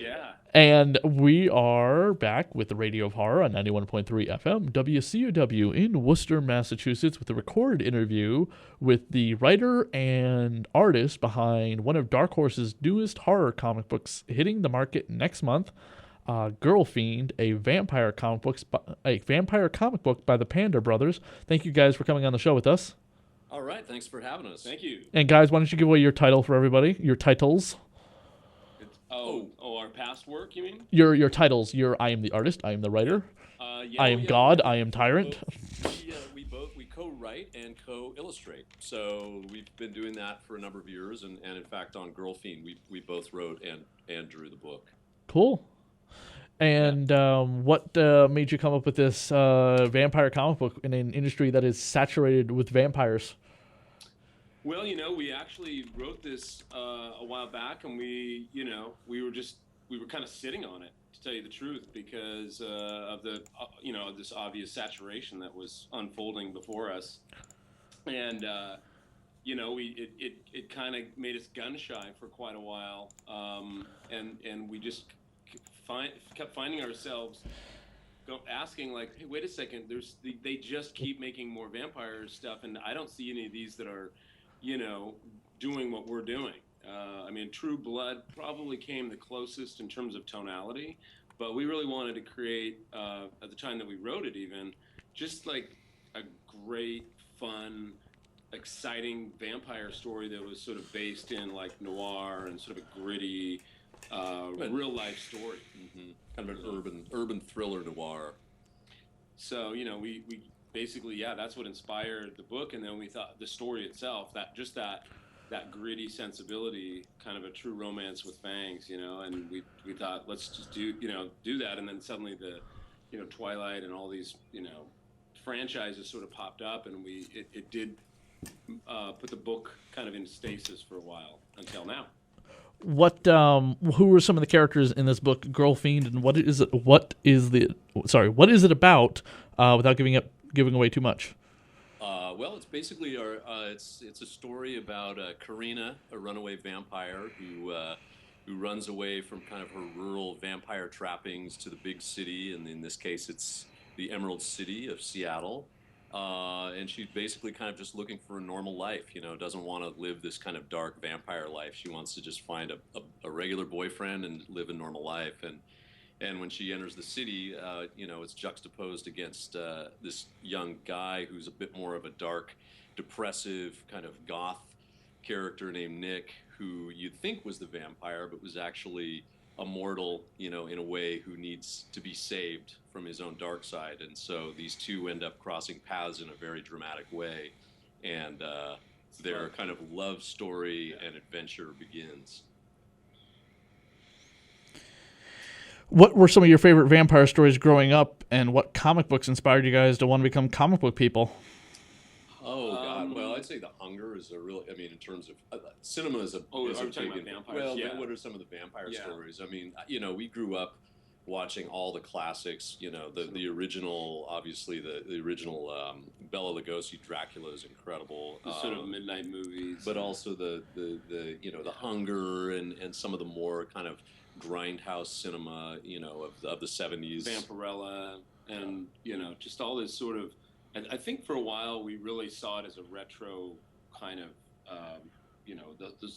Yeah. And we are back with the Radio of Horror on 91.3 FM, WCUW in Worcester, Massachusetts, with a recorded interview with the writer and artist behind one of Dark Horse's newest horror comic books hitting the market next month, Girlfiend, a vampire comic book by the Panda Brothers. Thank you guys for coming on the show with us. All right, thanks for having us. Thank you. And guys, why don't you give away your title for everybody? Your titles. Our past work, you mean? Your titles. I am the artist. I am the writer. I am God. I am tyrant. We co-write and co-illustrate. So we've been doing that for a number of years, and in fact on Girlfiend we both wrote and drew the book. Cool. And what made you come up with this vampire comic book in an industry that is saturated with vampires? Well, we actually wrote this a while back, and we were kind of sitting on it, to tell you the truth, because of the this obvious saturation that was unfolding before us, and it kind of made us gun shy for quite a while, and we just kept finding ourselves asking, like, hey, wait a second, they just keep making more vampire stuff, and I don't see any of these that are doing what we're doing. True Blood probably came the closest in terms of tonality, but we really wanted to create, at the time that we wrote it even, just like a great, fun, exciting vampire story that was sort of based in like noir and sort of a gritty, real life story. Mm-hmm. Kind of an urban thriller noir. So, we basically, that's what inspired the book, and then we thought the story itself, that gritty sensibility, kind of a true romance with fangs, and we thought, let's just do that, and then suddenly the Twilight and all these franchises sort of popped up, and it did put the book kind of in stasis for a while until now. Who were some of the characters in this book, Girlfiend, and what is it about, without giving away too much? Well, it's basically it's a story about Karina, a runaway vampire who runs away from kind of her rural vampire trappings to the big city, and in this case, it's the Emerald City of Seattle. And she's basically kind of just looking for a normal life, doesn't want to live this kind of dark vampire life. She wants to just find a regular boyfriend and live a normal life. And when she enters the city, it's juxtaposed against this young guy who's a bit more of a dark, depressive, kind of goth character named Nick, who you'd think was the vampire, but was actually a mortal, in a way, who needs to be saved from his own dark side. And so these two end up crossing paths in a very dramatic way. And their kind of love story and adventure begins. What were some of your favorite vampire stories growing up, and what comic books inspired you guys to want to become comic book people? Oh, God. Well, I'd say The Hunger is in terms of cinema is a are we big talking about vampires? Well, yeah. What are some of the vampire stories? We grew up watching all the classics, the original, obviously the original Bela Lugosi Dracula is incredible. The sort of midnight movies. But also the The Hunger and some of the more kind of grindhouse cinema, of the 70s. Vampirella and, just all this sort of, I think for a while we really saw it as a retro kind of, the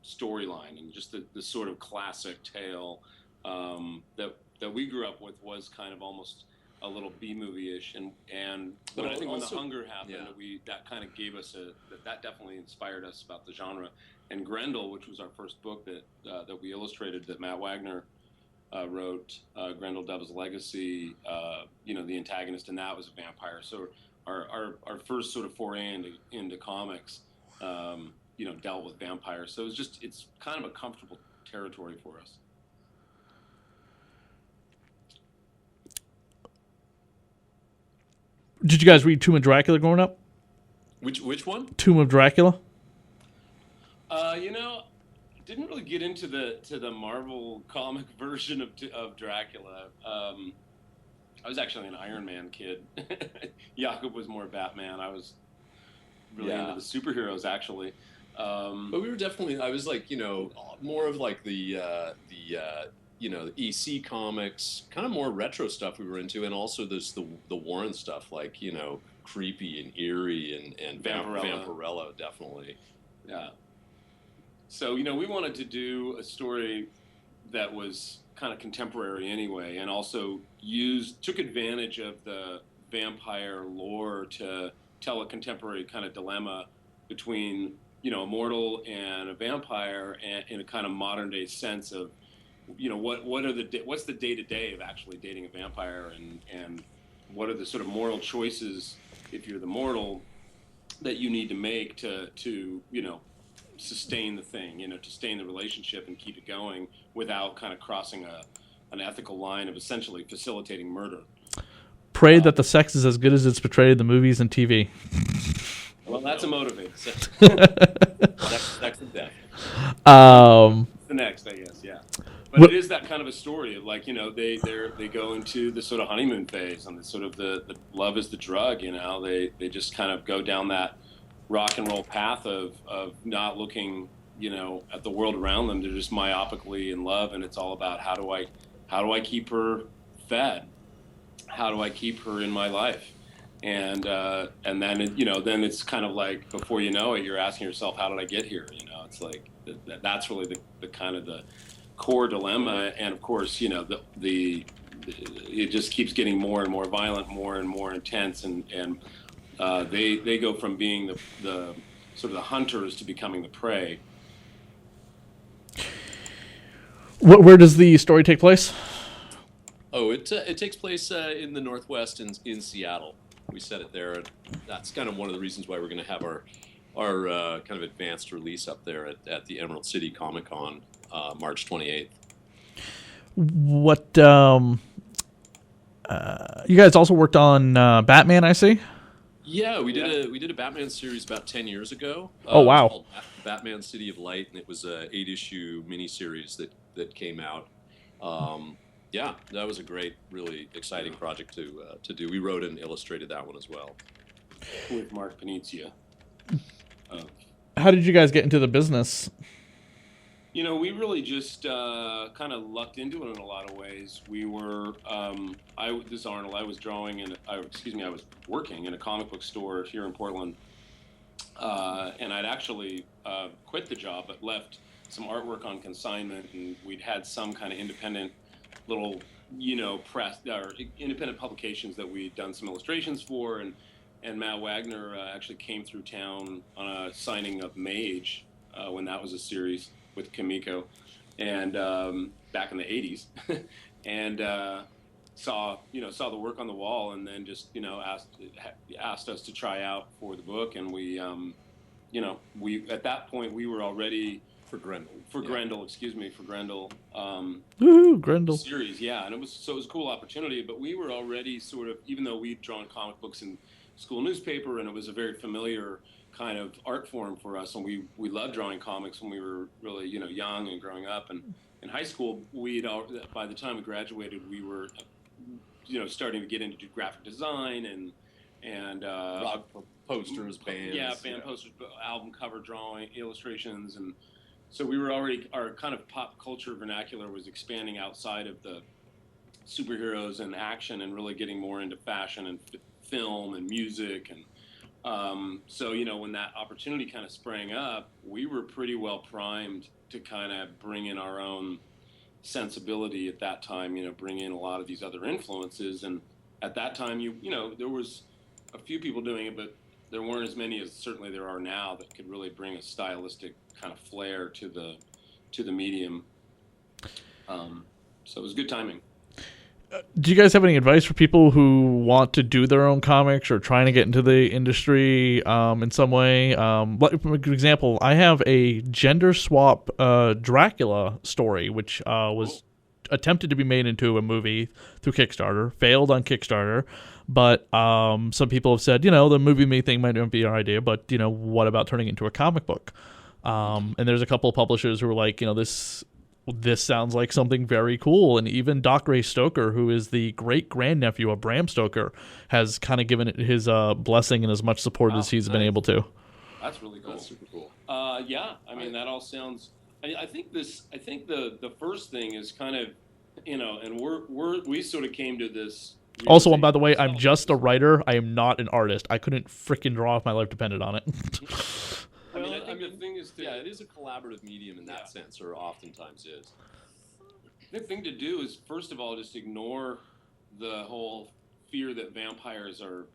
storyline, and just the sort of classic tale that we grew up with was kind of almost a little B-movie-ish, but I think when The Hunger happened, that kind of gave us that definitely inspired us about the genre. And Grendel, which was our first book that we illustrated, that Matt Wagner wrote, Grendel Devil's Legacy, the antagonist in that was a vampire. So our first sort of foray into comics, dealt with vampires. So it's kind of a comfortable territory for us. Did you guys read Tomb of Dracula growing up? Which one? Tomb of Dracula. Didn't really get into the Marvel comic version of Dracula. I was actually an Iron Man kid. Jakob was more Batman. I was really into the superheroes, actually. But we were definitely, I was like, more of like the the EC comics, kind of more retro stuff we were into, and also there's the Warren stuff, like creepy and eerie and Vampirella, definitely. Yeah. So we wanted to do a story that was kind of contemporary anyway, and also took advantage of the vampire lore to tell a contemporary kind of dilemma between a mortal and a vampire, and in a kind of modern day sense of what's the day to day of actually dating a vampire, and what are the sort of moral choices if you're the mortal that you need to make to sustain the thing, to sustain the relationship and keep it going without kind of crossing an ethical line of essentially facilitating murder. Pray that the sex is as good as it's portrayed in the movies and TV. Well, that's a motivator. Sex and death. The next, I guess, yeah. But it is that kind of a story of they go into the sort of honeymoon phase, and the sort of the love is the drug. They just kind of go down that rock and roll path of not looking at the world around them. They're just myopically in love, and it's all about how do I keep her fed, how do I keep her in my life, and then then it's kind of like, before you know it, you're asking yourself, how did I get here? It's like that's really the kind of the core dilemma. And of course it just keeps getting more and more violent, more and more intense, and they go from being the sort of the hunters to becoming the prey. Where does the story take place? Oh, it takes place in the Northwest in Seattle. We set it there, and that's kind of one of the reasons why we're going to have our kind of advanced release up there at the Emerald City Comic Con, March 28th. What you guys also worked on Batman, I see? Yeah, we did a Batman series about 10 years ago. Oh, wow. It was called Batman City of Light, and it was a 8-issue miniseries that came out. Yeah, that was a great, really exciting project to do. We wrote and illustrated that one as well. With Mark Panizia. How did you guys get into the business? We really just kind of lucked into it in a lot of ways. We were, this is Arnold. I was I was working in a comic book store here in Portland, and I'd actually quit the job, but left some artwork on consignment, and we'd had some kind of independent little, press or independent publications that we'd done some illustrations for, and Matt Wagner actually came through town on a signing of Mage when that was a series with Kimiko, and back in the 80s, and saw the work on the wall, and then just asked us to try out for the book, and we at that point we were already for Grendel. Woohoo, Grendel series, yeah, and it was a cool opportunity. But we were already sort of, even though we'd drawn comic books in school newspaper, and it was a very familiar kind of art form for us, and we loved drawing comics when we were really young and growing up. And in high school, by the time we graduated, we were starting to get into graphic design and posters, bands, band posters, album cover drawing, illustrations, and so we were already, our kind of pop culture vernacular was expanding outside of the superheroes and action, and really getting more into fashion and film and music. And so when that opportunity kind of sprang up, we were pretty well primed to kind of bring in our own sensibility at that time, bring in a lot of these other influences. And at that time, there was a few people doing it, but there weren't as many as certainly there are now that could really bring a stylistic kind of flair to the medium. So it was good timing. Do you guys have any advice for people who want to do their own comics or trying to get into the industry in some way? For example, I have a gender swap Dracula story, which was attempted to be made into a movie through Kickstarter, failed on Kickstarter. But some people have said, the movie thing might not be our idea, but, what about turning it into a comic book? And there's a couple of publishers who are like, this sounds like something very cool. And even Doc Ray Stoker, who is the great-grandnephew of Bram Stoker, has kind of given it his blessing and as much support as he's been able to. That's really cool. That's super cool. Yeah, I mean, that all sounds... I think the first thing is kind of and we sort of came to this. Also, and by the way, I'm just a writer. I am not an artist. I couldn't freaking draw if my life depended on it. Well, I think the thing is to, yeah, it is a collaborative medium in that sense, or oftentimes is. The thing to do is, first of all, just ignore the whole fear that vampires are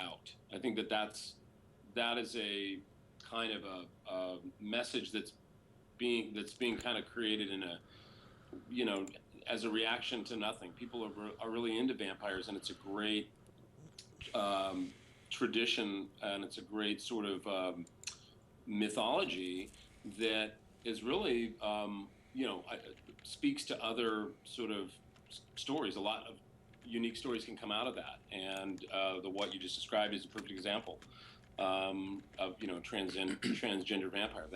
out. I think that is a kind of a message that's being kind of created in a, as a reaction to nothing. People are really into vampires, and it's a great tradition, and it's a great sort of mythology that is really, speaks to other sort of stories. A lot of unique stories can come out of that, and what you just described is a perfect example of transgender vampire.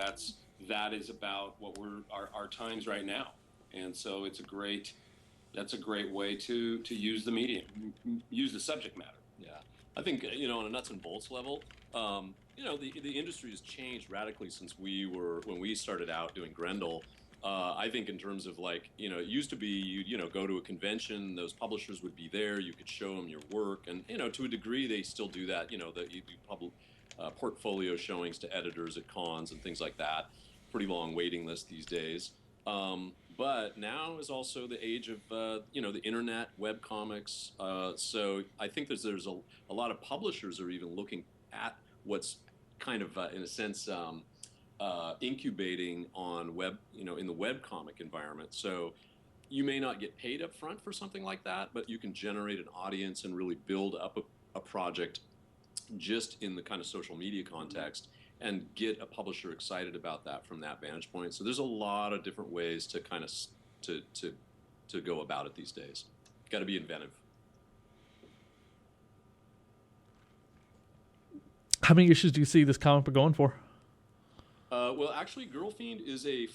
That is about what our times right now, and so that's a great way to use the medium, use the subject matter. Yeah, I think on a nuts and bolts level, the industry has changed radically since when we started out doing Grendel. I think in terms of it used to be you'd go to a convention, those publishers would be there, you could show them your work, and to a degree they still do that. That you do public portfolio showings to editors at cons and things like that. Pretty long waiting list these days. But now is also the age of the internet, web comics. So I think there's a lot of publishers are even looking at what's kind of in a sense incubating on web, in the web comic environment. So you may not get paid up front for something like that, but you can generate an audience and really build up a project just in the kind of social media context and get a publisher excited about that from that vantage point. So there's a lot of different ways to kind of to go about it these days. Got to be inventive. How many issues do you see this comic book going for? Well, actually, Girlfiend is a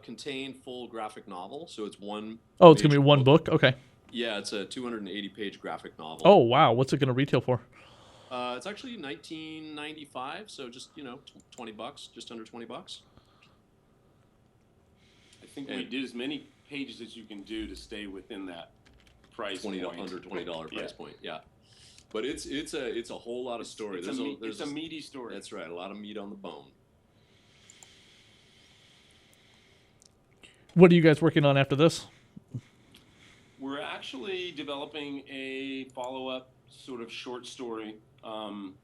contained full graphic novel, so it's one. Oh, it's gonna be one book. Okay. Yeah, it's a 280-page graphic novel. Oh wow, what's it gonna retail for? It's actually $19.95, so just $20, just under $20. I think we did as many pages as you can do to stay within that price under $20 price point. Yeah, but it's a whole lot of story. It's a meaty story. That's right, a lot of meat on the bone. What are you guys working on after this? We're actually developing a follow-up sort of short story to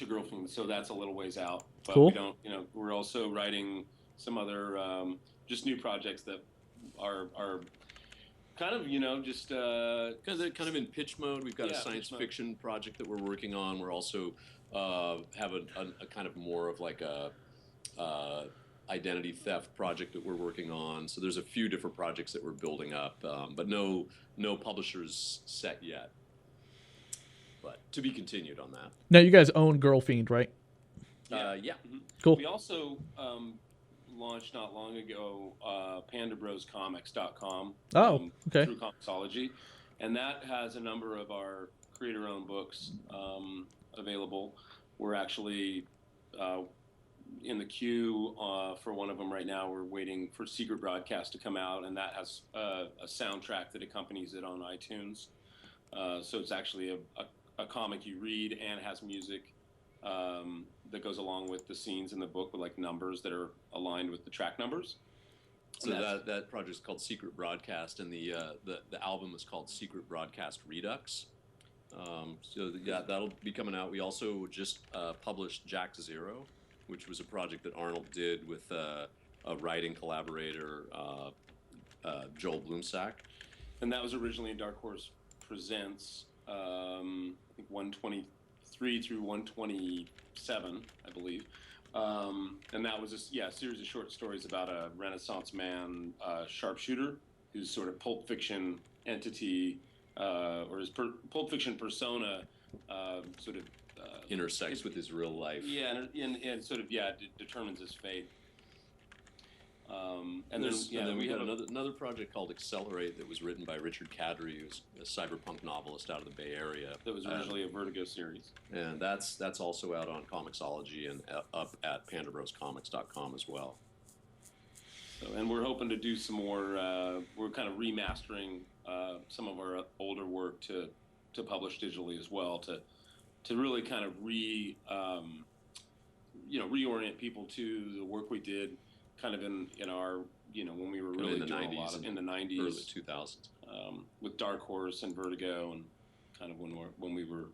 Girlfiend, so that's a little ways out. But cool. We don't, we're also writing some other just new projects that are kind of, just kind of in pitch mode. We've got a science fiction project that we're working on. We're also have a kind of more of like a identity theft project that we're working on. So there's a few different projects that we're building up, but no publishers set yet. But to be continued on that. Now you guys own Girlfiend, right? Yeah. Mm-hmm. Cool. We also launched not long ago pandabroscomics.com. Oh, okay. Through Comixology, and that has a number of our creator-owned books available. We're actually in the queue for one of them right now. We're waiting for Secret Broadcast to come out, and that has a soundtrack that accompanies it on iTunes. So it's actually a comic you read and has music that goes along with the scenes in the book with like numbers that are aligned with the track numbers. So that project is called Secret Broadcast, and the album is called Secret Broadcast Redux. So that'll be coming out. We also just published Jack to Zero, which was a project that Arnold did with a writing collaborator, Joel Bloomsack. And that was originally in Dark Horse Presents, I think 123 through 127, I believe. And that was a series of short stories about a Renaissance man sharpshooter whose sort of Pulp Fiction entity, or his Pulp Fiction persona sort of intersects with his real life. Yeah, and sort of determines his fate. And then we had another project called Accelerate that was written by Richard Kadri, who's a cyberpunk novelist out of the Bay Area. That was originally a Vertigo series. And that's also out on Comixology and up at pandabroscomics.com as well. So, and we're hoping to do some more. We're kind of remastering some of our older work to publish digitally as well, to really kind of reorient people to the work we did kind of in our, when we were really in the doing 90s, a lot of, in the 90s, early 2000s, with Dark Horse and Vertigo, and kind of when we were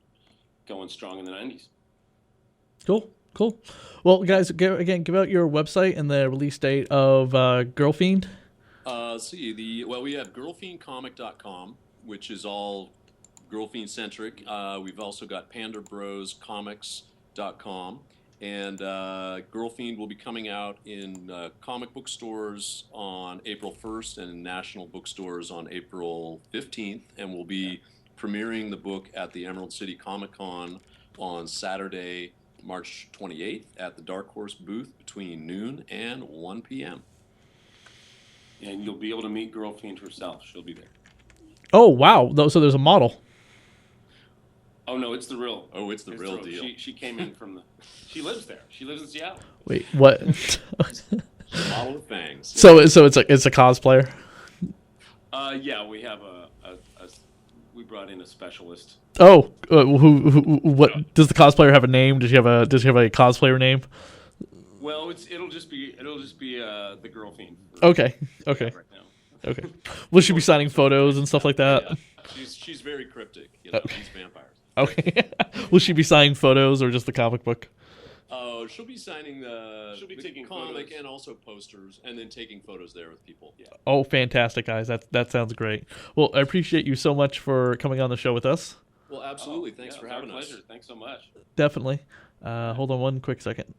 going strong in the 90s. Cool. Well, guys, give out your website and the release date of Girlfiend. We have girlfiendcomic.com, which is all Girlfiend centric. We've also got pandabroscomics.com, and Girlfiend will be coming out in comic book stores on April 1st and in national bookstores on April 15th, and we'll be premiering the book at the Emerald City Comic Con on Saturday, March 28th at the Dark Horse booth between noon and 1 p.m. And you'll be able to meet Girlfiend herself. She'll be there. Oh, wow. So there's a model. Oh, no, it's the real. Oh, it's the real deal. She came in from she lives there. She lives in Seattle. Wait, what? Model with fangs. So it's a cosplayer? Yeah, we have we brought in a specialist. Oh, what does the cosplayer have a name? Does she have a cosplayer name? Well, it'll just be the Girlfiend. Okay. Right now. Okay. Will she be signing photos and stuff like that? Yeah. She's very cryptic. These vampires. Okay. Will she be signing photos or just the comic book? Oh, she'll be signing the taking comic photos. and also posters, and then taking photos there with people. Yeah. Oh, fantastic, guys! That sounds great. Well, I appreciate you so much for coming on the show with us. Well, absolutely. Thanks for having us. Pleasure. Thanks so much. Definitely. Hold on one quick second.